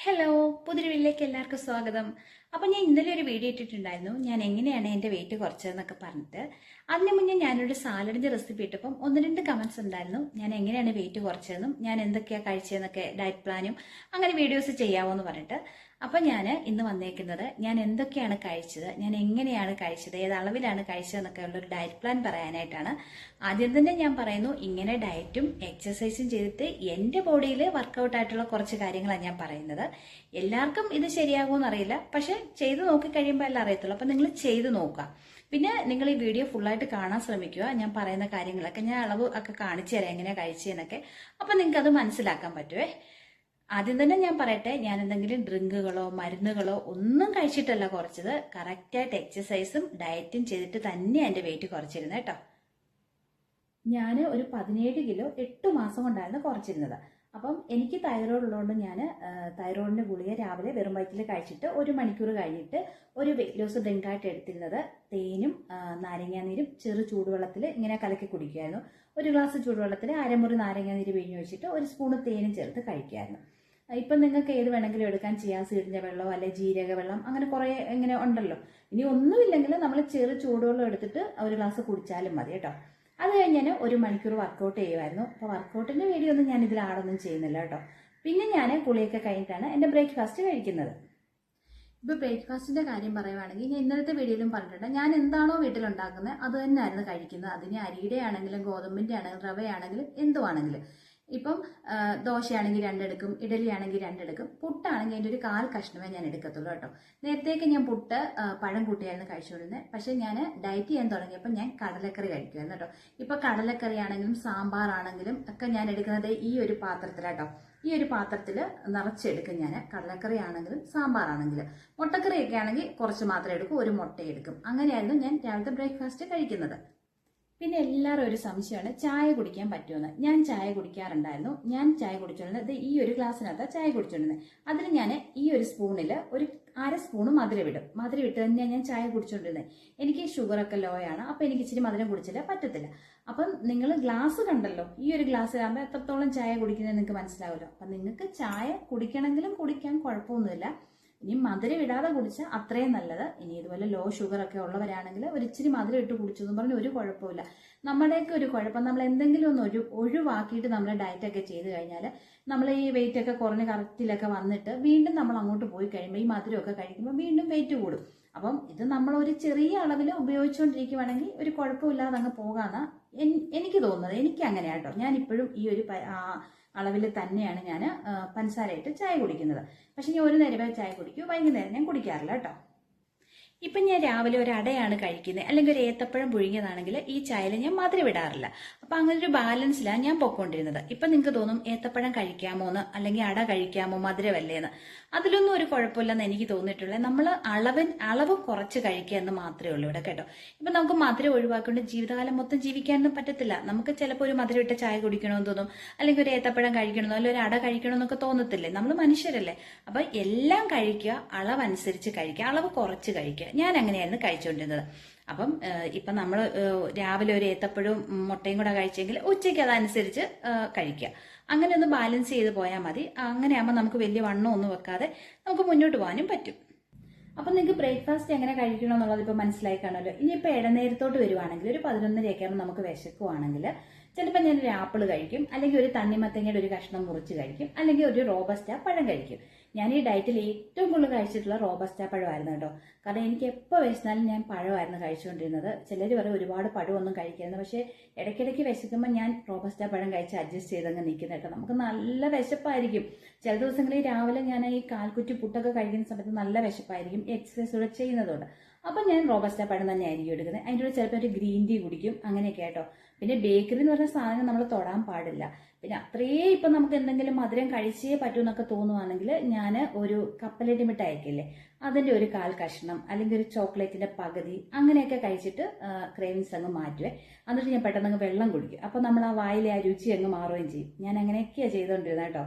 Hello, പുതിയൊരു വീഡിയോയിലേക്ക് എല്ലാവർക്കും സ്വാഗതം. അപ്പം ഞാൻ ഇന്നലെ ഒരു വീഡിയോ ഇട്ടിട്ടുണ്ടായിരുന്നു, ഞാൻ എങ്ങനെയാണ് എൻ്റെ വെയിറ്റ് കുറച്ചതെന്നൊക്കെ പറഞ്ഞിട്ട്. അതിന് മുന്നേ ഞാനൊരു സാലഡിൻ്റെ റെസിപ്പി ഇട്ടപ്പം ഒന്ന് രണ്ട് കമൻസ് ഉണ്ടായിരുന്നു, ഞാൻ എങ്ങനെയാണ് വെയിറ്റ് കുറച്ചതെന്നും ഞാൻ എന്തൊക്കെയാണ് കഴിച്ചതെന്നൊക്കെ ഡയറ്റ് പ്ലാനും അങ്ങനെ വീഡിയോസ് ചെയ്യാമോ എന്ന് പറഞ്ഞിട്ട്. അപ്പം ഞാൻ ഇന്ന് വന്നേക്കുന്നത് ഞാൻ എന്തൊക്കെയാണ് കഴിച്ചത്, ഞാൻ എങ്ങനെയാണ് കഴിച്ചത്, ഏത് അളവിലാണ് കഴിച്ചതെന്നൊക്കെ ഉള്ളൊരു ഡയറ്റ് പ്ലാൻ പറയാനായിട്ടാണ്. ആദ്യം തന്നെ ഞാൻ പറയുന്നു, ഇങ്ങനെ ഡയറ്റും എക്സസൈസും ചെയ്തിട്ട് എൻ്റെ ബോഡിയിൽ വർക്കൗട്ട് ആയിട്ടുള്ള കുറച്ച് കാര്യങ്ങളാണ് ഞാൻ പറയുന്നത്. എല്ലാവർക്കും ഇത് ശരിയാകുമെന്ന് അറിയില്ല, പക്ഷെ ചെയ്ത് നോക്കിക്കഴിയുമ്പോൾ എല്ലാം അറിയത്തുള്ളൂ. അപ്പം നിങ്ങൾ ചെയ്ത് നോക്കുക. പിന്നെ നിങ്ങൾ ഈ വീഡിയോ ഫുള്ളായിട്ട് കാണാൻ ശ്രമിക്കുക. ഞാൻ പറയുന്ന കാര്യങ്ങളൊക്കെ ഞാൻ അളവ് ഒക്കെ കാണിച്ചു തരാം എങ്ങനെയാണ് കഴിച്ചതെന്നൊക്കെ. അപ്പം നിങ്ങൾക്ക് അത് മനസ്സിലാക്കാൻ പറ്റുമേ. ആദ്യം തന്നെ ഞാൻ പറയട്ടെ, ഞാൻ എന്തെങ്കിലും ഡ്രിങ്കുകളോ മരുന്നുകളോ ഒന്നും കഴിച്ചിട്ടല്ല കുറച്ചത്. കറക്റ്റായിട്ട് എക്സസൈസും ഡയറ്റും ചെയ്തിട്ട് തന്നെയാണ് എൻ്റെ വെയിറ്റ് കുറച്ചിരുന്നത് കേട്ടോ. ഞാൻ ഒരു 17 കിലോ 8 മാസം കൊണ്ടായിരുന്നു കുറച്ചിരുന്നത്. അപ്പം എനിക്ക് തൈറോയ്ഡ് ഉള്ളതുകൊണ്ട് ഞാൻ തൈറോയിഡിൻ്റെ ഗുളിക രാവിലെ വെറും വയറ്റിൽ കഴിച്ചിട്ട് 1 മണിക്കൂർ കഴിഞ്ഞിട്ട് ഒരു വെയിറ്റ് ലോസ് ഡ്രിങ്കായിട്ട് എടുത്തിരുന്നത് തേനും നാരങ്ങാനീരും ചെറു ചൂടുവെള്ളത്തിൽ ഇങ്ങനെ കലക്കി കുടിക്കുമായിരുന്നു. ഒരു ഗ്ലാസ് ചൂടുവെള്ളത്തിൽ അരമുറി നാരങ്ങാനീര് പിഴിഞ്ഞ് വെച്ചിട്ട് ഒരു സ്പൂണ് തേനും ചേർത്ത് കഴിക്കുമായിരുന്നു. ഇപ്പം നിങ്ങൾക്ക് ഏത് വേണമെങ്കിലും എടുക്കാൻ, ചിയാ സീഡിൻ്റെ വെള്ളമോ അല്ലെങ്കിൽ ജീരക വെള്ളം അങ്ങനെ കുറേ ഇങ്ങനെ ഉണ്ടല്ലോ. ഇനി ഒന്നുമില്ലെങ്കിൽ നമ്മൾ ചെറു ചൂടുവെള്ളം എടുത്തിട്ട് ഒരു ഗ്ലാസ് കുടിച്ചാലും മതി കേട്ടോ. അത് കഴിഞ്ഞ് ഞാൻ 1 മണിക്കൂർ വർക്കൗട്ട് ചെയ്യുമായിരുന്നു. അപ്പോൾ വർക്കൗട്ടിൻ്റെ വീഡിയോ ഒന്നും ഞാൻ ഇതിൽ ആടൊന്നും ചെയ്യുന്നില്ല കേട്ടോ. പിന്നെ ഞാൻ കുളിയൊക്കെ കഴിഞ്ഞിട്ടാണ് എൻ്റെ ബ്രേക്ക്ഫാസ്റ്റ് കഴിക്കുന്നത്. ഇപ്പോൾ ബ്രേക്ക്ഫാസ്റ്റിൻ്റെ കാര്യം പറയുവാണെങ്കിൽ ഞാൻ ഇന്നലത്തെ വീഡിയോയിലും പറഞ്ഞിട്ടുണ്ട്, ഞാൻ എന്താണോ വീട്ടിലുണ്ടാക്കുന്നത് അത് തന്നെയായിരുന്നു കഴിക്കുന്നത്. അതിന് അരിയുടെ ആണെങ്കിലും ഗോതമ്പിൻ്റെ ആണെങ്കിലും റവയാണെങ്കിലും എന്തുവാണെങ്കിലും. ഇപ്പം ദോശയാണെങ്കിൽ 2 എടുക്കും, ഇഡലി ആണെങ്കിൽ 2 എടുക്കും, പുട്ടാണെങ്കിൽ അതിൻ്റെ ഒരു 1/4 കഷ്ണമേ ഞാൻ എടുക്കത്തുള്ളൂ കേട്ടോ. നേരത്തേക്ക് ഞാൻ പുട്ട് പഴം കൂട്ടിയായിരുന്നു കഴിച്ചുകൊണ്ടിരുന്നത്. പക്ഷേ ഞാൻ ഡയറ്റ് ചെയ്യാൻ തുടങ്ങിയപ്പോൾ ഞാൻ കടലക്കറി കഴിക്കുമായിരുന്നു കേട്ടോ. ഇപ്പോൾ കടലക്കറി ആണെങ്കിലും സാമ്പാറാണെങ്കിലും ഒക്കെ ഞാൻ എടുക്കുന്നത് ഈ ഒരു പാത്രത്തിലാട്ടോ. ഈ ഒരു പാത്രത്തിൽ നിറച്ചെടുക്കും ഞാൻ. കടലക്കറി ആണെങ്കിലും സാമ്പാറാണെങ്കിലും. മുട്ടക്കറിയൊക്കെ ആണെങ്കിൽ കുറച്ച് മാത്രമേ എടുക്കൂ, ഒരു മുട്ട എടുക്കും. അങ്ങനെയായിരുന്നു ഞാൻ രാവിലത്തെ ബ്രേക്ക്ഫാസ്റ്റ് കഴിക്കുന്നത്. പിന്നെ എല്ലാവരും ഒരു സംശയമാണ്, ചായ കുടിക്കാൻ പറ്റുമെന്ന്. ഞാൻ ചായ കുടിക്കാറുണ്ടായിരുന്നു. ഞാൻ ചായ കുടിച്ചോണ്ടിരുന്നത് ഈ ഒരു ഗ്ലാസ്സിനകത്താണ് ചായ കുടിച്ചോണ്ടിരുന്നത്. അതിൽ ഞാൻ ഈ ഒരു സ്പൂണിൽ ഒരു 1/2 സ്പൂണ് മധുരം ഇടും. മധുരം ഇട്ട് തന്നെയാണ് ഞാൻ ചായ കുടിച്ചോണ്ടിരുന്നത്. എനിക്ക് ഷുഗറൊക്കെ ലോ ആണ്, അപ്പം എനിക്ക് ഇച്ചിരി മധുരം കുടിച്ചില്ല പറ്റത്തില്ല. അപ്പം നിങ്ങൾ ഗ്ലാസ് കണ്ടല്ലോ, ഈ ഒരു ഗ്ലാസ്സിലാകുമ്പോൾ എത്രത്തോളം ചായ കുടിക്കുന്നത് നിങ്ങൾക്ക് മനസ്സിലാവുമല്ലോ. അപ്പം നിങ്ങൾക്ക് ചായ കുടിക്കണമെങ്കിലും കുടിക്കാൻ കുഴപ്പമൊന്നുമില്ല. ഇനി മധുരം ഇടാതെ കുടിച്ചാൽ അത്രയും നല്ലത്. ഇനി ഇതുപോലെ ലോ ഷുഗർ ഒക്കെ ഉള്ളവരാണെങ്കിൽ ഒരു ഇച്ചിരി മധുരം ഇട്ട് കുടിച്ചെന്ന് പറഞ്ഞ് ഒരു കുഴപ്പമില്ല. നമ്മുടെയൊക്കെ ഒരു കുഴപ്പം, നമ്മൾ എന്തെങ്കിലും ഒന്ന് ഒഴിവാക്കിയിട്ട് നമ്മൾ ഡയറ്റൊക്കെ ചെയ്ത് കഴിഞ്ഞാൽ നമ്മൾ ഈ വെയിറ്റ് ഒക്കെ കുറഞ്ഞ് കറക്റ്റിലൊക്കെ വന്നിട്ട് വീണ്ടും നമ്മൾ അങ്ങോട്ട് പോയി കഴിയുമ്പോൾ ഈ മധുരമൊക്കെ കഴിക്കുമ്പോൾ വീണ്ടും വെയിറ്റ് കൂടും. അപ്പം ഇത് നമ്മൾ ഒരു ചെറിയ അളവിൽ ഉപയോഗിച്ചുകൊണ്ടിരിക്കുവാണെങ്കിൽ ഒരു കുഴപ്പമില്ലാതെ അങ്ങ് പോകാമെന്നാണ് എനിക്ക് തോന്നുന്നത്. എനിക്ക് അങ്ങനെയാട്ടോ. ഞാൻ ഇപ്പോഴും ഈ ഒരു അളവിൽ തന്നെയാണ് ഞാൻ പഞ്ചസാരയിട്ട് ചായ കുടിക്കുന്നത്. പക്ഷെ ഞാൻ ഒരു നേരമേ ചായ കുടിക്കൂ, വൈകുന്നേരം ഞാൻ കുടിക്കാറില്ല കേട്ടോ. ഇപ്പം ഞാൻ രാവിലെ ഒരു അടയാണ് കഴിക്കുന്നത്, അല്ലെങ്കിൽ ഒരു ഏത്തപ്പഴം പുഴുങ്ങിയതാണെങ്കിൽ ഈ ചായയിൽ ഞാൻ മധുരം ഇടാറില്ല. അപ്പം അങ്ങനെ ഒരു ബാലൻസിലാണ് ഞാൻ പൊയ്ക്കൊണ്ടിരുന്നത്. ഇപ്പം നിങ്ങൾക്ക് തോന്നും ഏത്തപ്പഴം കഴിക്കാമോ എന്ന്, അല്ലെങ്കിൽ അട കഴിക്കാമോ, മധുരമല്ലേന്ന്. അതിലൊന്നും ഒരു കുഴപ്പമില്ലെന്ന് എനിക്ക് തോന്നിയിട്ടുള്ളത്. നമ്മൾ അളവ് കുറച്ച് കഴിക്കുക എന്ന് മാത്രമേ ഉള്ളൂ ഇവിടെ കേട്ടോ. ഇപ്പം നമുക്ക് മധുരം ഒഴിവാക്കൊണ്ട് ജീവിതകാലം മൊത്തം ജീവിക്കാനൊന്നും പറ്റത്തില്ല. നമുക്ക് ചിലപ്പോൾ ഒരു മധുരം ഇട്ട ചായ കുടിക്കണമെന്ന് തോന്നും, അല്ലെങ്കിൽ ഒരു ഏത്തപ്പഴം കഴിക്കണമെന്നോ അല്ലെങ്കിൽ ഒരു അട കഴിക്കണമെന്നൊക്കെ തോന്നത്തില്ലേ. നമ്മൾ മനുഷ്യരല്ലേ. അപ്പം എല്ലാം കഴിക്കുക, അളവനുസരിച്ച് കഴിക്കുക, അളവ് കുറച്ച് കഴിക്കുക. ഞാൻ അങ്ങനെയായിരുന്നു കഴിച്ചുകൊണ്ടിരുന്നത്. അപ്പം ഇപ്പം നമ്മൾ രാവിലെ ഒരു ഏത്തപ്പഴവും മുട്ടയും കൂടെ കഴിച്ചെങ്കിൽ ഉച്ചയ്ക്ക് അതനുസരിച്ച് കഴിക്കുക. അങ്ങനെ ഒന്ന് ബാലൻസ് ചെയ്ത് പോയാൽ മതി. അങ്ങനെയാകുമ്പോൾ നമുക്ക് വലിയ വണ്ണം ഒന്നും വെക്കാതെ നമുക്ക് മുന്നോട്ട് പോകാനും പറ്റും. അപ്പം നിങ്ങൾക്ക് ബ്രേക്ക്ഫാസ്റ്റ് എങ്ങനെ കഴിക്കണം എന്നുള്ളത് ഇപ്പോൾ മനസ്സിലായി കാണുമല്ലോ. ഇനിയിപ്പോൾ ഇടനേരത്തോട്ട് വരുവാണെങ്കിൽ ഒരു 11:30 ആകുമ്പോൾ നമുക്ക് വിശക്കുവാണെങ്കിൽ ചിലപ്പോൾ ഞാനൊരു ആപ്പിൾ കഴിക്കും, അല്ലെങ്കിൽ ഒരു തണ്ണിമത്തങ്ങയുടെ ഒരു കഷ്ണം മുറിച്ച് കഴിക്കും, അല്ലെങ്കിൽ ഒരു റോബസ്റ്റ പഴം കഴിക്കും. ഞാൻ ഈ ഡയറ്റിൽ ഏറ്റവും കൂടുതൽ കഴിച്ചിട്ടുള്ള റോബസ്റ്റ പഴമായിരുന്നു കേട്ടോ. കാരണം എനിക്ക് എപ്പോൾ വിശന്നാലും ഞാൻ പഴമായിരുന്നു കഴിച്ചുകൊണ്ടിരുന്നത്. ചിലർ പറയും ഒരുപാട് പഴമൊന്നും കഴിക്കരുത്, പക്ഷേ ഇടയ്ക്കിടയ്ക്ക് വിശക്കുമ്പോൾ ഞാൻ റോബസ്റ്റ പഴം കഴിച്ച് അഡ്ജസ്റ്റ് ചെയ്തങ്ങ് നിൽക്കുന്നത് കേട്ടോ. നമുക്ക് നല്ല വിശപ്പായിരിക്കും. ചില ദിവസങ്ങളിൽ രാവിലെ ഞാൻ ഈ കാൽക്കുറ്റി പുട്ടൊക്കെ കഴിക്കുന്ന സമയത്ത് നല്ല വിശപ്പായിരിക്കും, എക്സസൈസ് കൂടെ ചെയ്യുന്നതുകൊണ്ട്. അപ്പം ഞാൻ റോബസ്റ്റ പഴം തന്നെ ആയിരിക്കും എടുക്കുന്നത്. അതിൻ്റെ കൂടെ ചിലപ്പോൾ ഒരു ഗ്രീൻ ടീ കുടിക്കും, അങ്ങനെയൊക്കെ കേട്ടോ. പിന്നെ ബേക്കറി എന്ന് പറഞ്ഞ സാധനം നമ്മൾ തൊടാൻ പാടില്ല. പിന്നെ അത്രയേ ഇപ്പം നമുക്ക് എന്തെങ്കിലും മധുരം കഴിച്ചേ പറ്റൂ എന്നൊക്കെ തോന്നുവാണെങ്കിൽ ഞാൻ ഒരു കപ്പലണ്ടി മിഠായിക്കില്ലേ, അതിൻ്റെ ഒരു 1/4 കഷ്ണം അല്ലെങ്കിൽ ഒരു ചോക്ലേറ്റിൻ്റെ പകുതി അങ്ങനെയൊക്കെ കഴിച്ചിട്ട് ക്രേവിങ്സ് അങ്ങ് മാറ്റുവേ. എന്നിട്ട് ഞാൻ പെട്ടെന്ന് വെള്ളം കുടിക്കും. അപ്പം നമ്മൾ ആ വായിലെ ആ രുചി അങ്ങ് മാറുകയും ചെയ്യും. ഞാൻ അങ്ങനെയൊക്കെയാണ് ചെയ്തുകൊണ്ടിരുന്നത് കേട്ടോ.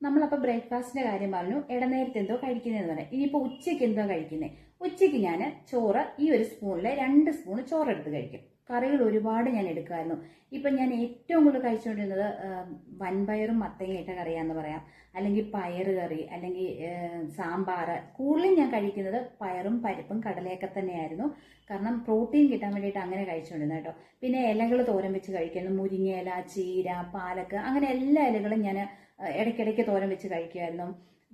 നമ്മളപ്പോൾ ബ്രേക്ക്ഫാസ്റ്റിൻ്റെ കാര്യം പറഞ്ഞു, ഇടനേരത്തെ എന്തോ കഴിക്കുന്നതെന്ന് പറയാം. ഇനിയിപ്പോൾ ഉച്ചയ്ക്ക് എന്തോ കഴിക്കുന്നത്. ഉച്ചയ്ക്ക് ഞാൻ ചോറ് ഈ ഒരു സ്പൂണിൽ 2 സ്പൂൺ ചോറെടുത്ത് കഴിക്കും. കറികൾ ഒരുപാട് ഞാൻ എടുക്കുമായിരുന്നു. ഇപ്പം ഞാൻ ഏറ്റവും കൂടുതൽ കഴിച്ചുകൊണ്ടിരുന്നത് വൻപയറും മത്തങ്ങ ഇട്ട കറിയാന്ന് പറയാം, അല്ലെങ്കിൽ പയറ് കറി, അല്ലെങ്കിൽ സാമ്പാർ. കൂടുതലും ഞാൻ കഴിക്കുന്നത് പയറും പരിപ്പും കടലയൊക്കെ തന്നെയായിരുന്നു. കാരണം പ്രോട്ടീൻ കിട്ടാൻ വേണ്ടിയിട്ട് അങ്ങനെ കഴിച്ചുകൊണ്ടിരുന്നത് കേട്ടോ. പിന്നെ ഇലകൾ തോരൻ വെച്ച് കഴിക്കുന്നു, മുരിങ്ങയില, ചീര, പാലക്ക്, അങ്ങനെ എല്ലാ ഇലകളും ഞാൻ ഇടയ്ക്കിടയ്ക്ക് തോരൻ വെച്ച് കഴിക്കുമായിരുന്നു.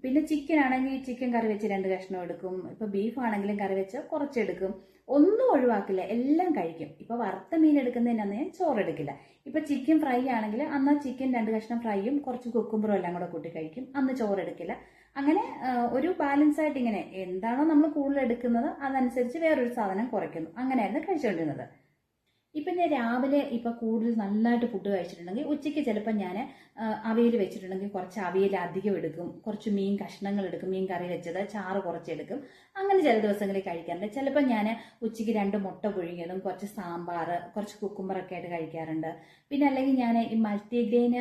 പിന്നെ ചിക്കൻ ആണെങ്കിൽ ചിക്കൻ കറി വെച്ച് 2 കഷ്ണം എടുക്കും. ഇപ്പൊ ബീഫ് ആണെങ്കിലും കറി വെച്ച് കുറച്ചെടുക്കും. ഒന്നും ഒഴിവാക്കില്ല, എല്ലാം കഴിക്കും. ഇപ്പൊ വറുത്ത മീൻ എടുക്കുന്നതിനന്ന് ഞാൻ ചോറെടുക്കില്ല. ഇപ്പൊ ചിക്കൻ ഫ്രൈ ആണെങ്കിൽ അന്ന് ചിക്കൻ 2 കഷ്ണം ഫ്രൈയും കുറച്ച് കുക്കുംബറും എല്ലാം കൂടെ കൂട്ടി കഴിക്കും, അന്ന് ചോറെടുക്കില്ല. അങ്ങനെ ഒരു ബാലൻസ് ആയിട്ട് ഇങ്ങനെ എന്താണോ നമ്മൾ കൂടുതൽ എടുക്കുന്നത് അതനുസരിച്ച് വേറൊരു സാധനം കുറയ്ക്കുന്നു. അങ്ങനെയായിരുന്നു കഴിച്ചുകൊണ്ടിരുന്നത്. ഇപ്പം ഞാൻ രാവിലെ ഇപ്പം കൂടുതൽ നല്ലതായിട്ട് ഫുഡ് കഴിച്ചിട്ടുണ്ടെങ്കിൽ ഉച്ചയ്ക്ക് ചിലപ്പോൾ ഞാൻ അവിയൽ വെച്ചിട്ടുണ്ടെങ്കിൽ കുറച്ച് അവിയൽ അധികം എടുക്കും, കുറച്ച് മീൻ കഷ്ണങ്ങൾ എടുക്കും, മീൻ കറി വെച്ചത് ചാറ് കുറച്ചെടുക്കും. അങ്ങനെ ചില ദിവസങ്ങളിൽ കഴിക്കാറുണ്ട്. ചിലപ്പോൾ ഞാൻ ഉച്ചയ്ക്ക് 2 മുട്ട പുഴുങ്ങിയതും കുറച്ച് സാമ്പാർ, കുറച്ച് കുക്കുംബറൊക്കെ ആയിട്ട് കഴിക്കാറുണ്ട്. പിന്നെ അല്ലെങ്കിൽ ഞാൻ ഈ മൾട്ടിഗ്രെയിൻ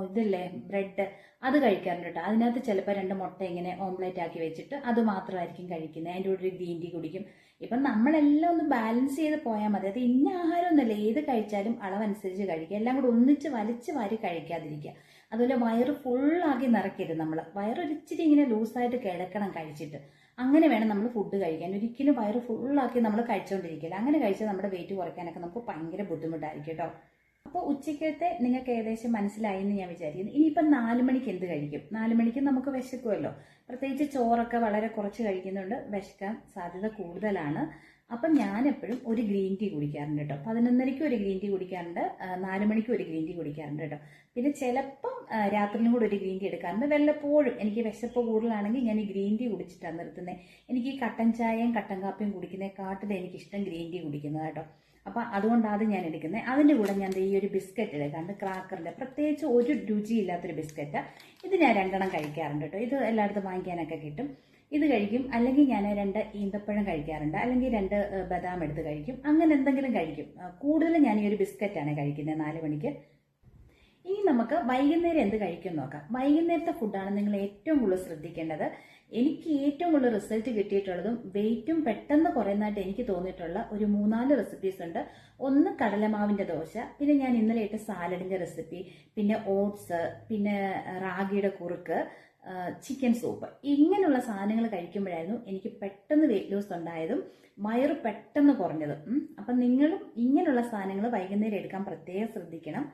ഇതില്ലേ ബ്രെഡ്, അത് കഴിക്കാറുണ്ട് കേട്ടോ. അതിനകത്ത് ചിലപ്പോൾ 2 മുട്ട ഇങ്ങനെ ഓംലേറ്റ് ആക്കി വെച്ചിട്ട് അത് മാത്രമായിരിക്കും കഴിക്കുന്നത്. അതിൻ്റെ കൂടെ ഒരു ഗ്രീൻ ടീ കുടിക്കും. ഇപ്പം നമ്മളെല്ലാം ഒന്ന് ബാലൻസ് ചെയ്ത് പോയാൽ മതി. അത് ഇന്ന ആഹാരമൊന്നുമല്ല, ഏത് കഴിച്ചാലും അളവനുസരിച്ച് കഴിക്കുക. എല്ലാം കൂടെ ഒന്നിച്ച് വലിച്ച് വാരി കഴിക്കാതിരിക്കുക. അതുപോലെ വയറ് ഫുള്ളാക്കി നിറയ്ക്കരുത്. നമ്മൾ വയറൊരിച്ചിരി ഇങ്ങനെ ലൂസായിട്ട് കിടക്കണം കഴിച്ചിട്ട്. അങ്ങനെ വേണം നമ്മൾ ഫുഡ് കഴിക്കാൻ. ഒരിക്കലും വയറ് ഫുള്ളാക്കി നമ്മൾ കഴിച്ചുകൊണ്ടിരിക്കില്ല. അങ്ങനെ കഴിച്ചാൽ നമ്മുടെ വെയിറ്റ് കുറയ്ക്കാനൊക്കെ നമുക്ക് ഭയങ്കര ബുദ്ധിമുട്ടായിരിക്കും കേട്ടോ. അപ്പോൾ ഉച്ചക്കത്തെ നിങ്ങൾക്ക് ഏകദേശം മനസ്സിലായി എന്ന് ഞാൻ വിചാരിക്കുന്നു. ഇനിയിപ്പം 4 മണിക്ക് എന്ത് കഴിക്കും? 4 മണിക്ക് നമുക്ക് വിശക്കുമല്ലോ. പ്രത്യേകിച്ച് ചോറൊക്കെ വളരെ കുറച്ച് കഴിക്കുന്നുണ്ട്, വിശക്കാൻ സാധ്യത കൂടുതലാണ്. അപ്പം ഞാൻ എപ്പോഴും ഒരു ഗ്രീൻ ടീ കുടിക്കാറുണ്ട് കേട്ടോ. 11:30 ഒരു ഗ്രീൻ ടീ കുടിക്കാറുണ്ട്, 4 മണിക്ക് ഒരു ഗ്രീൻ ടീ കുടിക്കാറുണ്ട് കേട്ടോ. പിന്നെ ചിലപ്പം രാത്രിയിലും കൂടെ ഒരു ഗ്രീൻ ടീ എടുക്കാറുണ്ട്. വല്ലപ്പോഴും എനിക്ക് വിശപ്പ് കൂടുതലാണെങ്കിൽ ഞാൻ ഈ ഗ്രീൻ ടീ കുടിച്ചിട്ടാണ് നിർത്തുന്നത്. എനിക്ക് ഈ കട്ടൻ ചായയും കട്ടൻ കാപ്പിയും കുടിക്കുന്നതിനെക്കാട്ടിലും എനിക്കിഷ്ടം ഗ്രീൻ ടീ കുടിക്കുന്നത് കേട്ടോ. അപ്പം അതുകൊണ്ടാണ് അത് ഞാൻ എടുക്കുന്നത്. അതിൻ്റെ കൂടെ ഞാൻ ഈ ഒരു ബിസ്ക്കറ്റ് എടുക്കാറുണ്ട്, ക്രാക്കറിൻ്റെ, പ്രത്യേകിച്ച് ഒരു രുചിയില്ലാത്തൊരു ബിസ്ക്കറ്റ്. ഇത് ഞാൻ 2 കഴിക്കാറുണ്ട് കേട്ടോ. ഇത് എല്ലായിടത്തും വാങ്ങിക്കാനൊക്കെ കിട്ടും. ഇത് കഴിക്കും. അല്ലെങ്കിൽ ഞാൻ 2 ഈന്തപ്പഴം കഴിക്കാറുണ്ട്, അല്ലെങ്കിൽ 2 ബദാം എടുത്ത് കഴിക്കും. അങ്ങനെ എന്തെങ്കിലും കഴിക്കും. കൂടുതലും ഞാൻ ഈ ഒരു ബിസ്ക്കറ്റാണ് കഴിക്കുന്നത് 4 മണിക്ക്. ഇനി നമുക്ക് വൈകുന്നേരം എന്ത് കഴിക്കും നോക്കാം. വൈകുന്നേരത്തെ ഫുഡാണ് നിങ്ങൾ ഏറ്റവും കൂടുതൽ ശ്രദ്ധിക്കേണ്ടത്. എനിക്ക് ഏറ്റവും കൂടുതൽ റിസൾട്ട് കിട്ടിയിട്ടുള്ളതും വെയിറ്റും പെട്ടെന്ന് കുറയുന്നതായിട്ട് എനിക്ക് തോന്നിയിട്ടുള്ള ഒരു 3-4 റെസിപ്പീസ് ഉണ്ട്. ഒന്ന് കടലമാവിൻ്റെ ദോശ, പിന്നെ ഞാൻ ഇന്നലെ ഇട്ട സാലഡിൻ്റെ റെസിപ്പി, പിന്നെ ഓട്സ്, പിന്നെ റാഗിയുടെ കുറുക്ക്, ചിക്കൻ സൂപ്പ്. ഇങ്ങനെയുള്ള സാധനങ്ങൾ കഴിക്കുമ്പോഴായിരുന്നു എനിക്ക് പെട്ടെന്ന് വെയിറ്റ് ലോസ് ഉണ്ടായതും വയറ് പെട്ടെന്ന് കുറഞ്ഞതും. അപ്പം നിങ്ങളും ഇങ്ങനെയുള്ള സാധനങ്ങൾ വൈകുന്നേരം എടുക്കാൻ പ്രത്യേകം ശ്രദ്ധിക്കണം.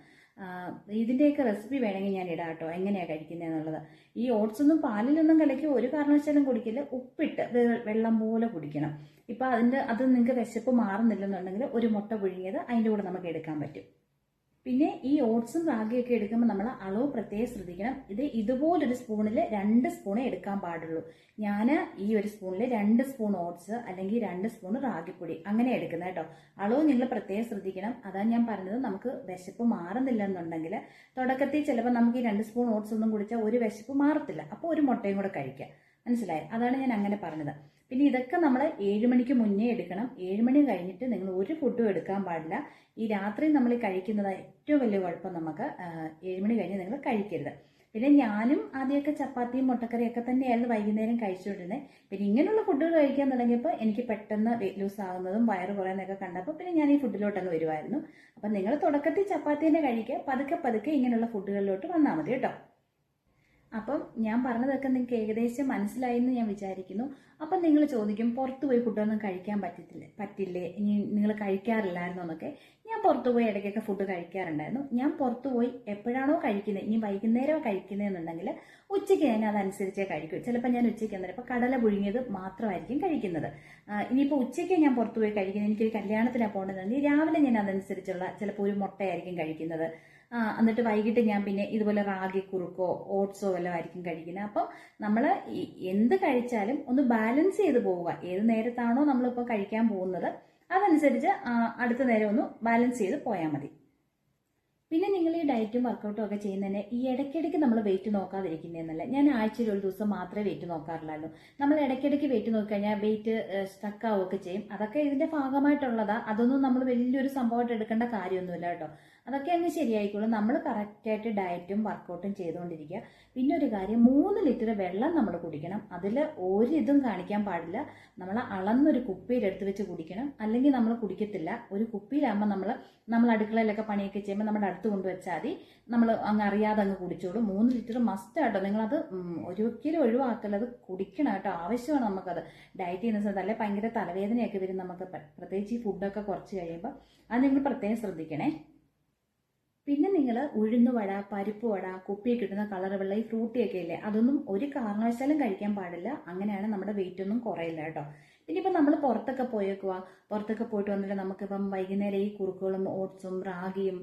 ഇതിൻ്റെയൊക്കെ റെസിപ്പി വേണമെങ്കിൽ ഞാൻ ഇടാം കേട്ടോ, എങ്ങനെയാണ് കഴിക്കുന്നത് എന്നുള്ളത്. ഈ ഓട്സ് ഒന്നും പാലിലൊന്നും കലക്കി ഒരു കാരണവശാലും കുടിക്കില്ല, ഉപ്പിട്ട് വെള്ളം പോലെ കുടിക്കണം. ഇപ്പം അത് നിങ്ങൾക്ക് വിശപ്പ് മാറുന്നില്ലെന്നുണ്ടെങ്കിൽ ഒരു മുട്ട പുഴുങ്ങിയത് അതിൻ്റെ കൂടെ നമുക്ക് എടുക്കാൻ പറ്റും. പിന്നെ ഈ ഓട്സും റാഗിയൊക്കെ എടുക്കുമ്പോൾ നമ്മൾ അളവ് പ്രത്യേകം ശ്രദ്ധിക്കണം. ഇതുപോലൊരു സ്പൂണിൽ 2 സ്പൂണേ എടുക്കാൻ പാടുള്ളൂ. ഞാൻ ഈ ഒരു സ്പൂണിൽ 2 സ്പൂൺ ഓട്സ് അല്ലെങ്കിൽ 2 സ്പൂൺ റാഗിപ്പൊടി അങ്ങനെ എടുക്കുന്നത് കേട്ടോ. അളവ് നിങ്ങൾ പ്രത്യേകം ശ്രദ്ധിക്കണം. അതാണ് ഞാൻ പറഞ്ഞത്, നമുക്ക് വിശപ്പ് മാറുന്നില്ല എന്നുണ്ടെങ്കിൽ തുടക്കത്തിൽ ചിലപ്പോൾ നമുക്ക് ഈ 2 സ്പൂൺ ഓട്സ് ഒന്നും കുടിച്ചാൽ ഒരു വിശപ്പ് മാറത്തില്ല. അപ്പോൾ ഒരു മുട്ടയും കൂടെ കഴിക്കുക. മനസ്സിലായി? അതാണ് ഞാൻ അങ്ങനെ പറഞ്ഞത്. പിന്നെ ഇതൊക്കെ നമ്മൾ 7 മണിക്ക് മുന്നേ എടുക്കണം. 7 മണി കഴിഞ്ഞിട്ട് നിങ്ങൾ ഒരു ഫുഡും എടുക്കാൻ പാടില്ല. ഈ രാത്രി നമ്മൾ കഴിക്കുന്നത് ഏറ്റവും വലിയ കുഴപ്പം. നമുക്ക് 7 മണി കഴിഞ്ഞ് നിങ്ങൾ കഴിക്കരുത്. പിന്നെ ഞാനും ആദ്യമൊക്കെ ചപ്പാത്തിയും മുട്ടക്കറിയൊക്കെ തന്നെയായിരുന്നു വൈകുന്നേരം കഴിച്ചുകൊണ്ടിരുന്നത്. പിന്നെ ഇങ്ങനെയുള്ള ഫുഡുകൾ കഴിക്കാൻ തുടങ്ങിയപ്പോൾ എനിക്ക് പെട്ടെന്ന് വെയിറ്റ് ലൂസ് ആകുന്നതും വയറ് കുറയുന്നതൊക്കെ കണ്ടപ്പോൾ പിന്നെ ഞാൻ ഈ ഫുഡിലോട്ടങ്ങ് വരുമായിരുന്നു. അപ്പം നിങ്ങൾ തുടക്കത്തിൽ ചപ്പാത്തി തന്നെ കഴിക്കുക, പതുക്കെ പതുക്കെ ഇങ്ങനെയുള്ള ഫുഡുകളിലോട്ട് വന്നാൽ മതി കേട്ടോ. അപ്പം ഞാൻ പറഞ്ഞതൊക്കെ നിങ്ങൾക്ക് ഏകദേശം മനസ്സിലായി എന്ന് ഞാൻ വിചാരിക്കുന്നു. അപ്പം നിങ്ങൾ ചോദിക്കും, പുറത്തു പോയി ഫുഡൊന്നും കഴിക്കാൻ പറ്റില്ലേ, ഇനി നിങ്ങൾ കഴിക്കാറില്ലായിരുന്നു എന്നൊക്കെ. ഞാൻ പുറത്തു പോയി ഇടയ്ക്കൊക്കെ ഫുഡ് കഴിക്കാറുണ്ടായിരുന്നു. ഞാൻ പുറത്തു പോയി എപ്പോഴാണോ കഴിക്കുന്നത്, ഇനി വൈകുന്നേരം കഴിക്കുന്നതെന്നുണ്ടെങ്കിൽ ഉച്ചയ്ക്ക് ഞാൻ അതനുസരിച്ചേ കഴിക്കും. ചിലപ്പോൾ ഞാൻ ഉച്ചയ്ക്ക് അന്നേരം ഇപ്പോൾ കടല പുഴുങ്ങിയത് മാത്രമായിരിക്കും കഴിക്കുന്നത്. ഇനിയിപ്പോൾ ഉച്ചയ്ക്ക് ഞാൻ പുറത്തു പോയി കഴിക്കുന്നത്, എനിക്കൊരു കല്യാണത്തിനാണ് പോകേണ്ടതെങ്കിൽ രാവിലെ ഞാൻ അതനുസരിച്ചുള്ള ചിലപ്പോൾ ഒരു മുട്ടയായിരിക്കും കഴിക്കുന്നത്. എന്നിട്ട് വൈകിട്ട് ഞാൻ പിന്നെ ഇതുപോലെ റാഗി കുറുക്കോ ഓട്സോ വല്ലതും ആയിരിക്കും കഴിക്കുന്നത്. അപ്പം നമ്മൾ എന്ത് കഴിച്ചാലും ഒന്ന് ബാലൻസ് ചെയ്ത് പോവുക. ഏത് നേരത്താണോ നമ്മളിപ്പോൾ കഴിക്കാൻ പോകുന്നത് അതനുസരിച്ച് അടുത്ത നേരം ഒന്ന് ബാലൻസ് ചെയ്ത് പോയാൽ മതി. പിന്നെ നിങ്ങൾ ഈ ഡയറ്റും വർക്കൗട്ടും ഒക്കെ ചെയ്യുന്നതിന് ഈ ഇടയ്ക്കിടയ്ക്ക് നമ്മൾ വെയിറ്റ് നോക്കാതിരിക്കുന്നതെന്നല്ല. ഞാൻ ആഴ്ചയിൽ ഒരു ദിവസം മാത്രമേ വെയിറ്റ് നോക്കാറില്ലായിരുന്നു. നമ്മൾ ഇടയ്ക്കിടയ്ക്ക് വെയിറ്റ് നോക്കിക്കഴിഞ്ഞാൽ വെയിറ്റ് സ്റ്റക്ക് ആവുകയൊക്കെ ചെയ്യും. അതൊക്കെ ഇതിന്റെ ഭാഗമായിട്ടുള്ളതാ. അതൊന്നും നമ്മൾ വലിയൊരു സംഭവമായിട്ട് എടുക്കേണ്ട കാര്യമൊന്നുമില്ല കേട്ടോ. അതൊക്കെ അങ്ങ് ശരിയായിക്കോളും. നമ്മൾ കറക്റ്റായിട്ട് ഡയറ്റും വർക്കൗട്ടും ചെയ്തുകൊണ്ടിരിക്കുക. പിന്നെ ഒരു കാര്യം, 3 ലിറ്റർ വെള്ളം നമ്മൾ കുടിക്കണം. അതിൽ ഒരിതും കാണിക്കാൻ പാടില്ല. നമ്മൾ അളന്നൊരു കുപ്പിയിലെടുത്ത് വെച്ച് കുടിക്കണം, അല്ലെങ്കിൽ നമ്മൾ കുടിക്കത്തില്ല. ഒരു കുപ്പിയിലാകുമ്പോൾ നമ്മൾ അടുക്കളയിലൊക്കെ പണിയൊക്കെ ചെയ്യുമ്പോൾ നമ്മുടെ അടുത്ത് കൊണ്ടുവച്ചാൽ മതി, നമ്മൾ അങ്ങ് അറിയാതെ അങ്ങ് കുടിച്ചോളൂ. 3 ലിറ്റർ മസ്റ്റ് ആട്ടോ. നിങ്ങളത് ഒരിക്കലും ഒഴിവാക്കല്ല, അത് കുടിക്കണം കേട്ടോ. ആവശ്യമാണ് നമുക്കത് ഡയറ്റ് ചെയ്യുന്ന സമയത്ത്. അല്ലെ ഭയങ്കര തലവേദനയൊക്കെ വരും നമുക്ക്, പ്രത്യേകിച്ച് ഈ ഫുഡൊക്കെ കുറച്ച് കഴിയുമ്പോൾ. അത് നിങ്ങൾ പ്രത്യേകം ശ്രദ്ധിക്കണേ. പിന്നെ നിങ്ങൾ ഉഴുന്നുവട, പരിപ്പ് വട, കുപ്പിയിൽ കിട്ടുന്ന കളർ വെള്ള, ഈ ഫ്രൂട്ടിയൊക്കെ ഇല്ലേ, അതൊന്നും ഒരു കാരണവശാലും കഴിക്കാൻ പാടില്ല. അങ്ങനെയാണ് നമ്മുടെ വെയിറ്റ് ഒന്നും കുറയില്ല കേട്ടോ. പിന്നെ ഇപ്പം നമ്മൾ പുറത്തൊക്കെ പോയിട്ട് വന്നിട്ട് നമുക്കിപ്പം വൈകുന്നേരം ഈ കുറുക്കുകളും ഓട്സും റാഗിയും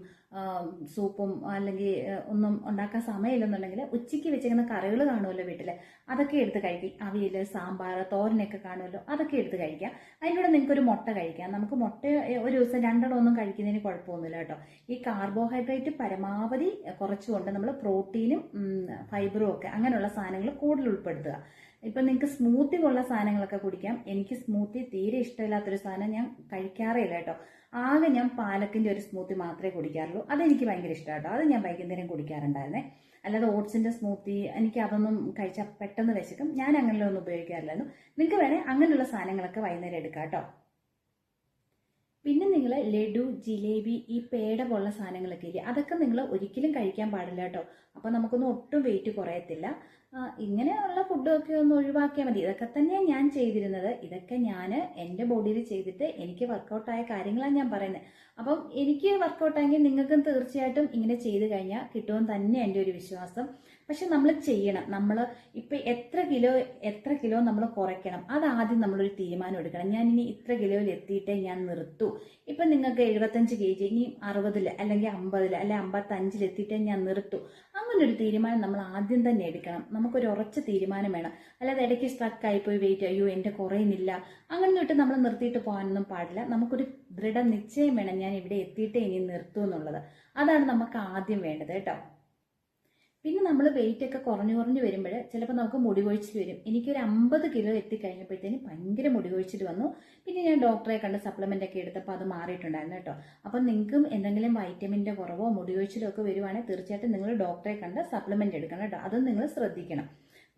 സൂപ്പും അല്ലെങ്കിൽ ഒന്നും ഉണ്ടാക്കാൻ സമയമില്ലെന്നുണ്ടെങ്കിൽ ഉച്ചയ്ക്ക് വെച്ചിരിക്കുന്ന കറികൾ കാണുമല്ലോ വീട്ടിൽ, അതൊക്കെ എടുത്ത് കഴിക്കും. അവിയൽ, സാമ്പാർ, തോരനൊക്കെ കാണുമല്ലോ, അതൊക്കെ എടുത്ത് കഴിക്കാം. അതിലൂടെ നിങ്ങൾക്കൊരു മുട്ട കഴിക്കാം. നമുക്ക് മുട്ട ഒരു ദിവസം 2 ഒന്നും കഴിക്കുന്നതിന് കുഴപ്പമൊന്നുമില്ല കേട്ടോ. ഈ കാർബോഹൈഡ്രേറ്റ് പരമാവധി കുറച്ചുകൊണ്ട് നമ്മൾ പ്രോട്ടീനും ഫൈബറും ഒക്കെ അങ്ങനെയുള്ള സാധനങ്ങൾ കൂടുതൽ ഉൾപ്പെടുത്തുക. ഇപ്പം നിങ്ങൾക്ക് സ്മൂത്തി പോലുള്ള സാധനങ്ങളൊക്കെ കുടിക്കാം. എനിക്ക് സ്മൂത്തി തീരെ ഇഷ്ടമില്ലാത്തൊരു സാധനം ഞാൻ കഴിക്കാറേ ഇല്ല കേട്ടോ. ആകെ ഞാൻ പാലക്കിൻ്റെ ഒരു സ്മൂത്തി മാത്രമേ കുടിക്കാറുള്ളൂ. അതെനിക്ക് ഭയങ്കര ഇഷ്ടമാണ് കേട്ടോ. അത് ഞാൻ വൈകുന്നേരം കുടിക്കാറുണ്ടായിരുന്നേ. അല്ലാതെ ഓട്സിൻ്റെ സ്മൂത്തി എനിക്ക് അതൊന്നും കഴിച്ചാൽ പെട്ടെന്ന് വിശക്കും. ഞാൻ അങ്ങനെയുള്ള ഒന്നും ഉപയോഗിക്കാറില്ലായിരുന്നു. നിങ്ങൾക്ക് വേണേൽ അങ്ങനെയുള്ള സാധനങ്ങളൊക്കെ വൈകുന്നേരം എടുക്കാം കേട്ടോ. പിന്നെ നിങ്ങൾ ലഡു, ജിലേബി, ഈ പേട പോലുള്ള സാധനങ്ങളൊക്കെ ഇല്ലേ, അതൊക്കെ നിങ്ങൾ ഒരിക്കലും കഴിക്കാൻ പാടില്ല കേട്ടോ. അപ്പോൾ നമുക്കൊന്നും ഒട്ടും വെയിറ്റ് കുറയത്തില്ല. ഇങ്ങനെയുള്ള ഫുഡൊക്കെ ഒന്ന് ഒഴിവാക്കിയാൽ മതി. ഇതൊക്കെ തന്നെയാണ് ഞാൻ ചെയ്തിരുന്നത്. ഇതൊക്കെ ഞാൻ എൻ്റെ ബോഡിയിൽ ചെയ്തിട്ട് എനിക്ക് വർക്കൗട്ടായ കാര്യങ്ങളാണ് ഞാൻ പറയുന്നത്. അപ്പം എനിക്ക് വർക്കൗട്ടായെങ്കിൽ നിങ്ങൾക്കും തീർച്ചയായിട്ടും ഇങ്ങനെ ചെയ്ത് കഴിഞ്ഞാൽ കിട്ടുമെന്ന് തന്നെ എൻ്റെ ഒരു വിശ്വാസം. പക്ഷെ നമ്മൾ ചെയ്യണം. നമ്മൾ ഇപ്പം എത്ര കിലോ നമ്മൾ കുറയ്ക്കണം, അതാദ്യം നമ്മളൊരു തീരുമാനം എടുക്കണം. ഞാൻ ഇനി ഇത്ര കിലോയിൽ എത്തിയിട്ടേ ഞാൻ നിർത്തൂ. ഇപ്പം നിങ്ങൾക്ക് 75 kg, ഇനി 60 അല്ലെങ്കിൽ 50 അല്ലെങ്കിൽ 55 എത്തിയിട്ടേ ഞാൻ നിർത്തൂ. അങ്ങനൊരു തീരുമാനം നമ്മൾ ആദ്യം തന്നെ എടുക്കണം. നമുക്കൊരു ഉറച്ച തീരുമാനം വേണം. അല്ലാതെ ഇടയ്ക്ക് സ്ട്രക്കായിപ്പോയി വെയിറ്റ്, അയ്യോ എൻ്റെ കുറയുന്നില്ല, അങ്ങനെ ഇട്ട് നമ്മൾ നിർത്തിയിട്ട് പോകാനൊന്നും പാടില്ല. നമുക്കൊരു ദൃഢനിശ്ചയം വേണം, ഞാൻ ഇവിടെ എത്തിയിട്ടേ ഇനി നിർത്തൂ എന്നുള്ളത്. അതാണ് നമുക്ക് ആദ്യം വേണ്ടത് കേട്ടോ. പിന്നെ നമ്മൾ വെയിറ്റ് ഒക്കെ കുറഞ്ഞു വരുമ്പോൾ ചിലപ്പോൾ നമുക്ക് മുടി കൊഴിച്ചിൽ വരും. എനിക്കൊരു 50 കിലോ എത്തിക്കഴിഞ്ഞപ്പോഴത്തേന് ഭയങ്കര മുടി കൊഴിച്ചിൽ വന്നു. പിന്നെ ഞാൻ ഡോക്ടറെ കണ്ട് സപ്ലിമെൻ്റ് ഒക്കെ എടുത്തപ്പോൾ അത് മാറിയിട്ടുണ്ടായിരുന്നു കേട്ടോ. അപ്പം നിങ്ങൾക്കും എന്തെങ്കിലും വൈറ്റമിൻ്റെ കുറവോ മുടി കൊഴിച്ചിലോ ഒക്കെ വരുവാണെങ്കിൽ തീർച്ചയായിട്ടും നിങ്ങൾ ഡോക്ടറെ കണ്ട് സപ്ലിമെൻ്റ് എടുക്കണം കേട്ടോ. അതും നിങ്ങൾ ശ്രദ്ധിക്കണം.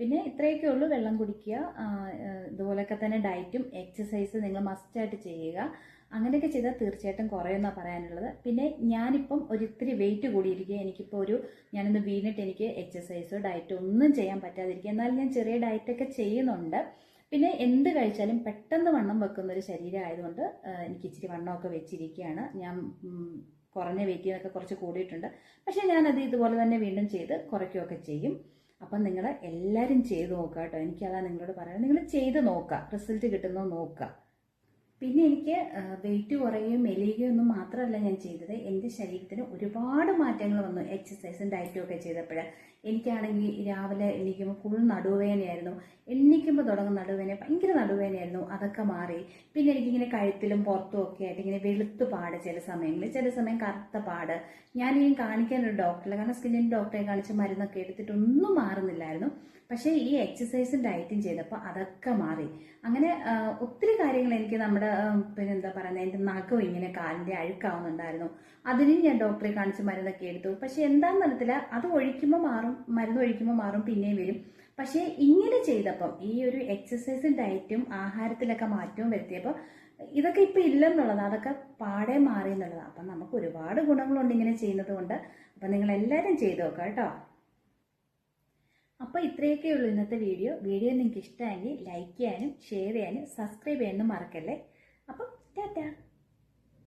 പിന്നെ ഇത്രയൊക്കെ ഉള്ളൂ. വെള്ളം കുടിക്കുക, ഇതുപോലെയൊക്കെ തന്നെ ഡയറ്റും എക്സസൈസ് നിങ്ങൾ മസ്റ്റായിട്ട് ചെയ്യുക. അങ്ങനെയൊക്കെ ചെയ്താൽ തീർച്ചയായിട്ടും കുറയുമെന്നാണ് പറയാനുള്ളത്. പിന്നെ ഞാനിപ്പം ഒരിത്തിരി വെയിറ്റ് കൂടിയിരിക്കുക. എനിക്കിപ്പോൾ ഞാനൊന്ന് വീണിട്ട് എനിക്ക് എക്സസൈസോ ഡയറ്റോ ഒന്നും ചെയ്യാൻ പറ്റാതിരിക്കുക. എന്നാലും ഞാൻ ചെറിയ ഡയറ്റൊക്കെ ചെയ്യുന്നുണ്ട്. പിന്നെ എന്ത് കഴിച്ചാലും പെട്ടെന്ന് വണ്ണം വെക്കുന്ന ഒരു ശരീരം ആയതുകൊണ്ട് എനിക്ക് ഇച്ചിരി വണ്ണമൊക്കെ വെച്ചിരിക്കുകയാണ്. ഞാൻ കുറഞ്ഞ വെയിറ്റിൽ നിന്നൊക്കെ കുറച്ച് കൂടിയിട്ടുണ്ട്. പക്ഷേ ഞാനത് ഇതുപോലെ തന്നെ വീണ്ടും ചെയ്ത് കുറയ്ക്കുകയൊക്കെ ചെയ്യും. അപ്പം നിങ്ങൾ എല്ലാവരും ചെയ്ത് നോക്കുക കേട്ടോ. എനിക്കതാണ് നിങ്ങളോട് പറയുന്നത്. നിങ്ങൾ ചെയ്ത് നോക്കുക, റിസൾട്ട് കിട്ടുന്നോ നോക്കുക. പിന്നെ എനിക്ക് വെയിറ്റ് കുറയുകയും മെലിയുകയും ഒന്നും മാത്രമല്ല ഞാൻ ചെയ്തത്, എൻ്റെ ശരീരത്തിന് ഒരുപാട് മാറ്റങ്ങൾ വന്നു എക്സസൈസും ഡയറ്റും ഒക്കെ ചെയ്തപ്പോൾ. എനിക്കാണെങ്കിൽ രാവിലെ എണീക്കുമ്പോൾ ഫുൾ നടുവേദനയായിരുന്നു. എണീക്കുമ്പോൾ തുടങ്ങുന്ന നടുവേദന, ഭയങ്കര നടുവേദനയായിരുന്നു. അതൊക്കെ മാറി. പിന്നെ എനിക്കിങ്ങനെ കഴുത്തിലും പുറത്തും ഒക്കെ ആയിട്ട് ഇങ്ങനെ വെളുത്ത് പാട്, ചില സമയം കറുത്ത പാട്. ഞാനിനി കാണിക്കാനൊരു ഡോക്ടറില്ല, കാരണം സ്കിന്നിൻ്റെ ഡോക്ടറെ കാണിച്ച് മരുന്നൊക്കെ എടുത്തിട്ടൊന്നും മാറുന്നില്ലായിരുന്നു. പക്ഷേ ഈ എക്സസൈസും ഡയറ്റും ചെയ്തപ്പോൾ അതൊക്കെ മാറി. അങ്ങനെ ഒത്തിരി കാര്യങ്ങൾ എനിക്ക് നമ്മുടെ പിന്നെന്താ പറയുന്നത്, എൻ്റെ നഖം ഇങ്ങനെ കാലിൻ്റെ അഴുക്കാവുന്നുണ്ടായിരുന്നു. അതിനും ഞാൻ ഡോക്ടറെ കാണിച്ച് മരുന്നൊക്കെ എടുത്തു. പക്ഷെ എന്താണെന്ന് അറിയത്തില്ല, അത് ഒഴിക്കുമ്പോൾ മാറും, മരുന്ന് ഒഴിക്കുമ്പോൾ മാറും, പിന്നെയും വരും. പക്ഷേ ഇങ്ങനെ ചെയ്തപ്പം ഈ ഒരു എക്സസൈസും ഡയറ്റും ആഹാരത്തിലൊക്കെ മാറ്റവും വരുത്തിയപ്പോൾ ഇതൊക്കെ ഇപ്പം ഇല്ലെന്നുള്ളത്, അതൊക്കെ പാടെ മാറി എന്നുള്ളതാണ്. അപ്പം നമുക്ക് ഒരുപാട് ഗുണങ്ങളുണ്ട് ഇങ്ങനെ ചെയ്യുന്നത് കൊണ്ട്. അപ്പം നിങ്ങളെല്ലാവരും ചെയ്ത് നോക്കാം കേട്ടോ. അപ്പോൾ ഇത്രയൊക്കെ ഉള്ളൂ ഇന്നത്തെ വീഡിയോ. നിങ്ങൾക്ക് ഇഷ്ടമായെങ്കിൽ ലൈക്ക് ചെയ്യാനും ഷെയർ ചെയ്യാനും സബ്സ്ക്രൈബ് ചെയ്യാനും മറക്കല്ലേ. അപ്പം ടാറ്റാ.